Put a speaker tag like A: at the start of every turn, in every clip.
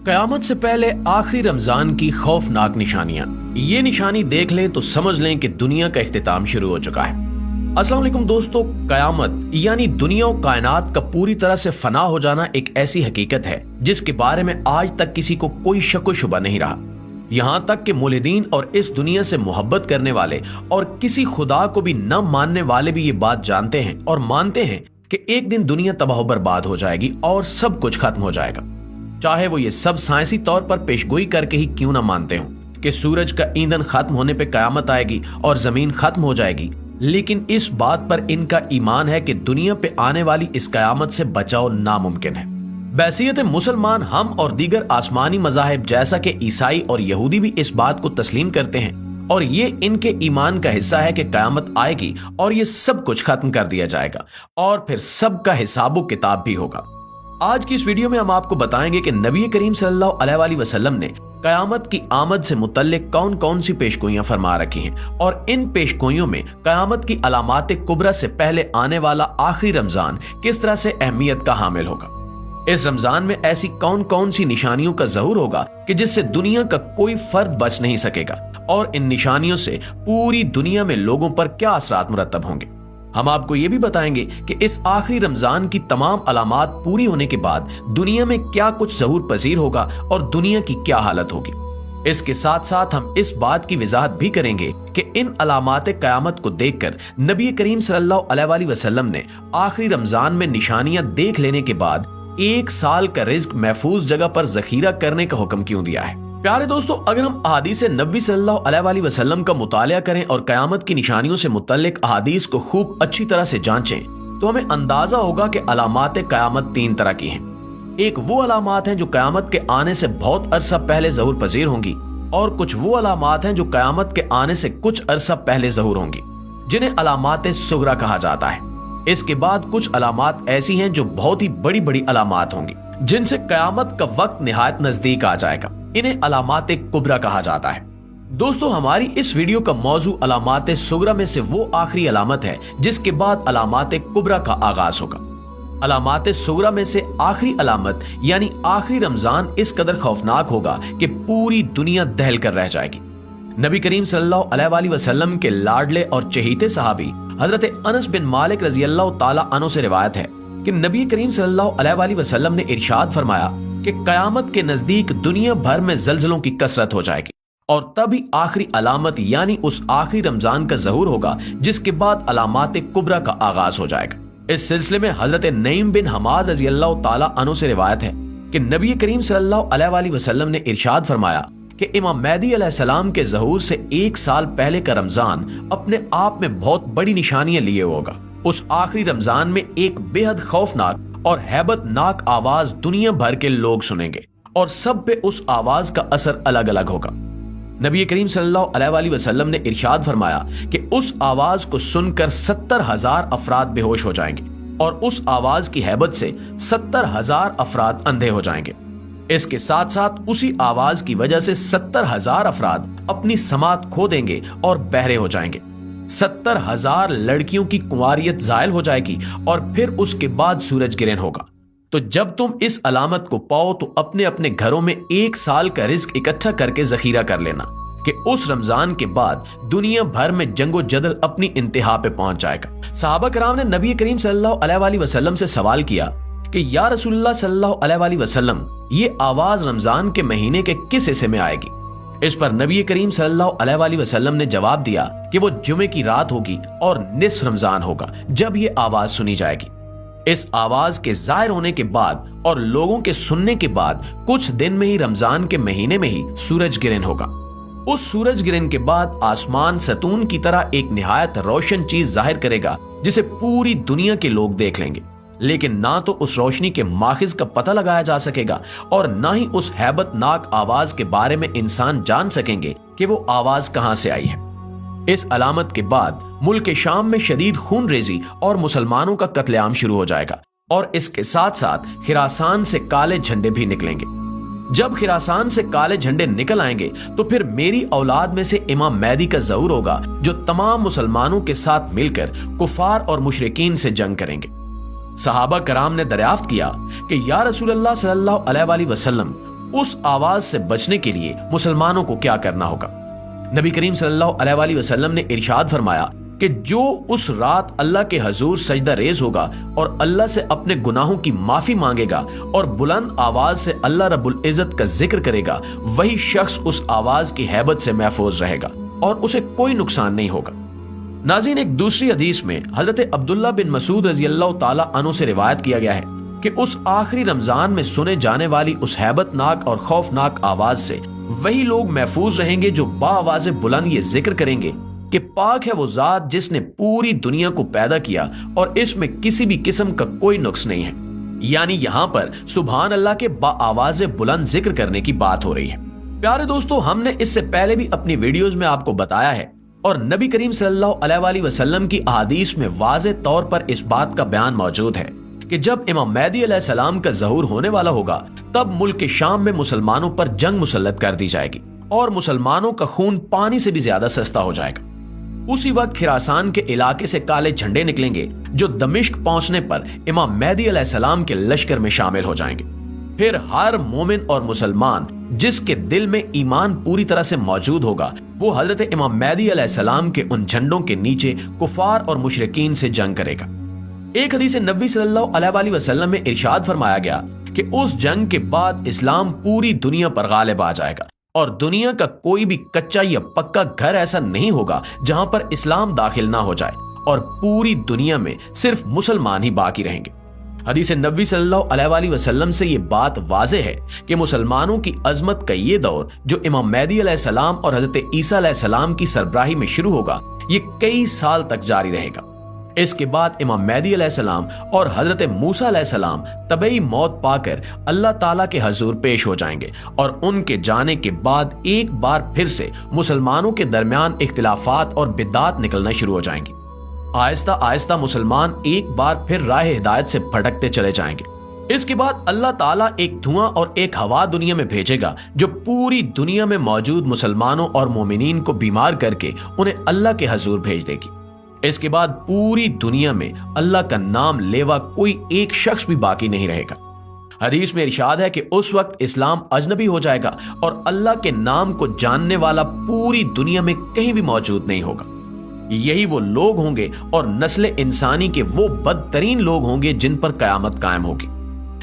A: क़यामत से पहले आखिरी रमजान की खौफनाक निशानियां। ये निशानी देख लें तो समझ लें कि दुनिया का इख्तिताम शुरू हो चुका है। अस्सलाम वालेकुम दोस्तों, क़यामत यानी दुनिया और कायनात का पूरी तरह से फना हो जाना एक ऐसी हकीकत है जिसके बारे में आज तक किसी को कोई शक व शुबा नहीं रहा। यहाँ तक कि मुल्हिदीन और इस दुनिया से मोहब्बत करने वाले और किसी खुदा को भी न मानने वाले भी ये बात जानते हैं और मानते हैं कि एक दिन दुनिया तबाह बर्बाद हो जाएगी और सब कुछ खत्म हो जाएगा। चाहे वो ये सब साइंसी तौर पर पेशगोई करके ही क्यों ना मानते हो कि सूरज का ईंधन खत्म होने पे कयामत आएगी और जमीन खत्म हो जाएगी, लेकिन इस बात पर इनका ईमान है कि दुनिया पे आने वाली इस कयामत से बचाव नामुमकिन है। बैसियत मुसलमान हम और दीगर आसमानी मज़ाहिब जैसा कि ईसाई और यहूदी भी इस बात को तस्लीम करते हैं और ये इनके ईमान का हिस्सा है कि कयामत आएगी और ये सब कुछ खत्म कर दिया जाएगा और फिर सबका हिसाब किताब भी होगा। आज की इस वीडियो में हम आपको बताएंगे कि नबी करीम सल्लल्लाहु अलैहि वसल्लम ने कयामत की आमद से मुतल्लिक कौन कौन सी पेशगोइयां फरमा रखी हैं और इन पेशगोइयों में कयामत की अलामात कुबरा से पहले आने वाला आखिरी रमजान किस तरह से अहमियत का हामिल होगा। इस रमजान में ऐसी कौन कौन सी निशानियों का ज़हूर होगा कि जिससे दुनिया का कोई फर्द बच नहीं सकेगा और इन निशानियों से पूरी दुनिया में लोगों पर क्या असरात मुरतब होंगे। हम आपको ये भी बताएंगे कि इस आखिरी रमजान की तमाम अलामात पूरी होने के बाद दुनिया में क्या कुछ ज़हूर पजीर होगा और दुनिया की क्या हालत होगी। इसके साथ साथ हम इस बात की वजाहत भी करेंगे कि इन अलामात क़यामत को देखकर नबी करीम सल्लल्लाहु अलैहि वसल्लम ने आखिरी रमजान में निशानियां देख लेने के बाद एक साल का रिज्क महफूज जगह पर जखीरा करने का हुक्म क्यों दिया है। प्यारे दोस्तों, अगर हम अहादीस नबी सल्लल्लाहु अलैहि वसल्लम का मुतालिया करें और कयामत की निशानियों से मुतल्लिक अहादीस को खूब अच्छी तरह से जांचें तो हमें अंदाजा होगा कि अलामात क़यामत तीन तरह की हैं। एक वो अलामात हैं जो कयामत के आने से बहुत अरसा पहले ज़हूर पजीर होंगी और कुछ वो अलामात हैं जो कयामत के आने से कुछ अरसा पहले ज़हूर होंगी, जिन्हें अलामात सुगरा कहा जाता है। इसके बाद कुछ अलामात ऐसी हैं जो बहुत ही बड़ी बड़ी अलामात होंगी जिनसे कयामत का वक्त निहायत नजदीक आ जाएगा। इन्हें अलामात कुबरा कहा जाता है। दोस्तों, हमारी इस वीडियो का मौजू अलामात सुगरा में से वो आखिरी अलामत है जिसके बाद अलामात कुबरा का आगाज होगा। अलामात सुगरा में से आखिरी अलामत यानी आखिरी रमजान इस कदर खौफनाक होगा कि पूरी दुनिया दहल कर रह जाएगी। नबी करीम सल्लल्लाहु अलैहि वसल्लम के लाडले और चहीते सहाबी हजरत अनस बिन मालिक रजी अल्लाह तआला अन्हु से रिवायत है कि नबी करीम सल्लल्लाहु अलैहि वसल्लम ने इरशाद फरमाया कि कयामत के नजदीक दुनिया भर में जल्जलों की कसरत हो जाएगी और तभी आखिरी अलामत यानी उस आखिरी रमजान का ज़हूर होगा जिसके बाद अलामात कुबरा का आगाज हो जाएगा। इस सिलसिले में हजरत नईम बिन हमाद रजी अल्लाह तआला अन्हु से रिवायत है कि नबी करीम सल्लल्लाहु अलैहि वसल्लम ने इरशाद फरमाया कि इमाम मेहदी अलैहिस्सलाम के ज़हूर से एक साल पहले का रमजान अपने आप में बहुत बड़ी निशानियां लिए होगा। उस आखिरी रमजान में एक बेहद खौफनाक और हैबतनाक आवाज दुनिया भर के लोग सुनेंगे और सब पे उस आवाज का असर अलग अलग होगा। नबी करीम सल्लल्लाहु अलैहि वसल्लम ने इरशाद फरमाया कि उस आवाज को सुनकर 70,000 अफराद बेहोश हो जाएंगे और उस आवाज की हैबत से 70,000 अफराद अंधे हो जाएंगे। इसके साथ साथ उसी आवाज की वजह से 70,000 अफराद अपनी समात खो देंगे और बहरे हो जाएंगे। 70,000 लड़कियों की कुंवारियत जायल हो जाएगी और फिर उसके बाद सूरज गिरन होगा। तो जब तुम इस अलामत को पाओ तो अपने अपने घरों में एक साल का रिज्क इकट्ठा करके जखीरा कर लेना कि उस रमजान के बाद दुनिया भर में जंगो जदल अपनी इंतहा पे पहुंच जाएगा। सहाबा कराम ने नबी करीम सल्लल्लाहु अलैहि वसल्लम से सवाल किया कि या रसूलुल्लाह सल्लल्लाहु अलैहि वसल्लम, ये आवाज रमजान के महीने के किस हिस्से में आएगी। इस पर नबी करीम सल्लल्लाहु अलैहि वसल्लम ने जवाब दिया कि वो जुमे की रात होगी और निस्फ रमजान होगा जब ये आवाज सुनी जाएगी। इस आवाज के जाहिर होने के बाद और लोगों के सुनने के बाद कुछ दिन में ही रमजान के महीने में ही सूरज गिरन होगा। उस सूरज गिरन के बाद आसमान सतून की तरह एक निहायत रोशन चीज जाहिर करेगा जिसे पूरी दुनिया के लोग देख लेंगे, लेकिन ना तो उस रोशनी के माखिज का पता लगाया जा सकेगा और ना ही उस हैबतनाक आवाज के बारे में इंसान जान सकेंगे कि वो आवाज कहां से आई है। इस अलामत के बाद मुल्क शाम में शदीद खून रेजी और मुसलमानों का कत्लेआम शुरू हो जाएगा और इसके साथ साथ खिरासान से काले झंडे भी निकलेंगे। जब खिरासान से काले झंडे निकल आएंगे तो फिर मेरी औलाद में से इमाम मेहदी का ज़हूर होगा जो तमाम मुसलमानों के साथ मिलकर कुफार और मुशरिकीन से जंग करेंगे। सहाबा कराम ने दरियाफ्त किया कि या रसूलल्लाह सल्लल्लाहु अलैहि वसल्लम, उस आवाज से बचने के लिए मुसलमानों को क्या करना होगा। नबी करीम सल्लल्लाहु अलैहि वसल्लम ने इरशाद फरमाया कि जो उस रात अल्लाह के हजूर सजदा रेज होगा और अल्लाह से अपने गुनाहों की माफी मांगेगा और बुलंद आवाज से अल्लाह रब्बुल इज्जत का जिक्र करेगा, वही शख्स उस आवाज की हैबत से महफूज रहेगा और उसे कोई नुकसान नहीं होगा। नाज़रीन, एक दूसरी हदीस में हजरत अब्दुल्ला बिन मसूद रज़ी अल्लाह ताला अन्हु से रिवायत किया गया है कि उस आखिरी रमजान में सुने जाने वाली उस हैबतनाक और खौफनाक आवाज से वही लोग महफूज रहेंगे जो बाआवाज़ बुलंद ये जिक्र करेंगे कि पाक है वो जात जिसने पूरी दुनिया को पैदा किया और इसमें किसी भी किस्म का कोई नुक्स नहीं है। यानी यहाँ पर सुभान अल्लाह के बाआवाज़ बुलंद जिक्र करने की बात हो रही है। प्यारे दोस्तों, हमने इससे पहले भी अपनी वीडियोस में आपको बताया है और नबी करीम सल्लल्लाहु अलैहि वसल्लम की अहादीस में वाज़े तौर पर इस बात का बयान मौजूद है कि जब इमाम महदी अलैहिस्सलाम का ज़हूर होने वाला होगा तब मुल्क शाम में मुसलमानों पर जंग मुसल्लत कर दी जाएगी और मुसलमानों का खून पानी से भी ज्यादा सस्ता हो जाएगा। उसी वक्त खिरासान के इलाके से काले झंडे निकलेंगे जो दमिश्क पहुंचने पर इमाम महदी अलैहिस्सलाम के लश्कर में शामिल हो जाएंगे। फिर हर मोमिन और मुसलमान जिसके दिल में ईमान पूरी तरह से मौजूद होगा वो हजरत इमाम महदी अलैहिस्सलाम के उन झंडों के नीचे कुफार और मुशरिकीन से जंग करेगा। एक हदीस नबी सल्लल्लाहु अलैहि वसल्लम में इरशाद फरमाया गया कि उस जंग के बाद इस्लाम पूरी दुनिया पर गालिब आ जाएगा और दुनिया का कोई भी कच्चा या पक्का घर ऐसा नहीं होगा जहां पर इस्लाम दाखिल ना हो जाए और पूरी दुनिया में सिर्फ मुसलमान ही बाकी रहेंगे। हदीस नबी सल्लल्लाहु अलैहि वसल्लम से ये बात वाज़े है कि मुसलमानों की अजमत का ये दौर जो इमाम महदी अलैहिस्सलाम और हजरत ईसा अलैहिस्सलाम की सरबराही में शुरू होगा ये कई साल तक जारी रहेगा। इसके बाद इमाम महदी अलैहिस्सलाम और हजरत मूसा अलैहिस्सलाम तबई मौत पाकर अल्लाह ताला के हजूर पेश हो जाएंगे और उनके जाने के बाद एक बार फिर से मुसलमानों के दरमियान इख्तिलाफात और बिदात निकलना शुरू हो जाएंगी। आहिस्ता आहिस्ता मुसलमान एक बार फिर राह हिदायत से भटकते चले जाएंगे। इसके बाद अल्लाह ताला एक धुआं और एक हवा दुनिया में भेजेगा जो पूरी दुनिया में मौजूद मुसलमानों और मोमिनीन को बीमार करके उन्हें अल्लाह के हजूर भेज देगी। इसके बाद पूरी दुनिया में अल्लाह का नाम लेवा कोई एक शख्स भी बाकी नहीं रहेगा। हदीस में इरशाद है कि उस वक्त इस्लाम अजनबी हो जाएगा और अल्लाह के नाम को जानने वाला पूरी दुनिया में कहीं भी मौजूद नहीं होगा। यही वो लोग होंगे और नस्ल इंसानी के वो बदतरीन लोग होंगे जिन पर कयामत कायम होगी।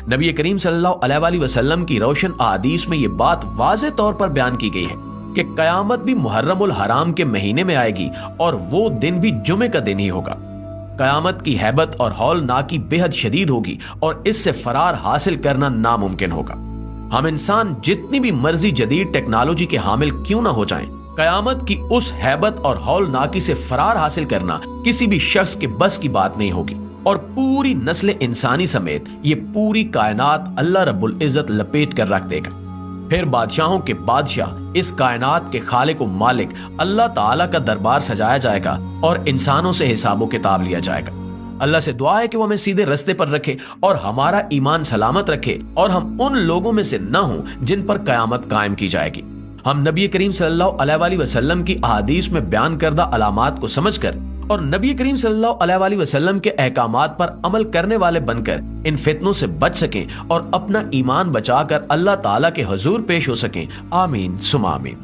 A: नबी करीम सल्लल्लाहु अलैहि वसल्लम की रोशन अहादीस में ये बात वाज़े तौर पर बयान की गई है कि कयामत भी मुहर्रमुल हराम के महीने में आएगी और वो दिन भी जुमे का दिन ही होगा। कयामत की हैबत और हौलनाकी बेहद शदीद होगी और इससे फरार हासिल करना नामुमकिन होगा। हम इंसान जितनी भी मर्जी जदीद टेक्नोलॉजी के हामिल क्यों ना हो जाएं, कयामत की उस हैबत और हौलनाकी से फरार हासिल करना किसी भी शख्स के बस की बात नहीं होगी और पूरी नस्ल इंसानी समेत ये पूरी कायनात अल्लाह रब्बुल इज्जत लपेट कर रख देगा। फिर बादशाहों के बादशाह इस कायनात के खालिक व मालिक अल्लाह ताला का दरबार सजाया जाएगा और इंसानों से हिसाबो किताब लिया जाएगा। अल्लाह से दुआ है कि वो हमें सीधे रास्ते पर रखे और हमारा ईमान सलामत रखे और हम उन लोगों में से न हों जिन पर कयामत कायम की जाएगी। हम नबी करीम सल्लल्लाहु अलैहि वसल्लम की अहादीस में बयान करदा अलामात को समझकर और नबी करीम सल्लल्लाहु अलैहि वसल्लम के अहकामात पर अमल करने वाले बनकर इन फितनों से बच सकें और अपना ईमान बचाकर अल्लाह ताला के हुजूर पेश हो सकें। आमीन सुमा आमीन।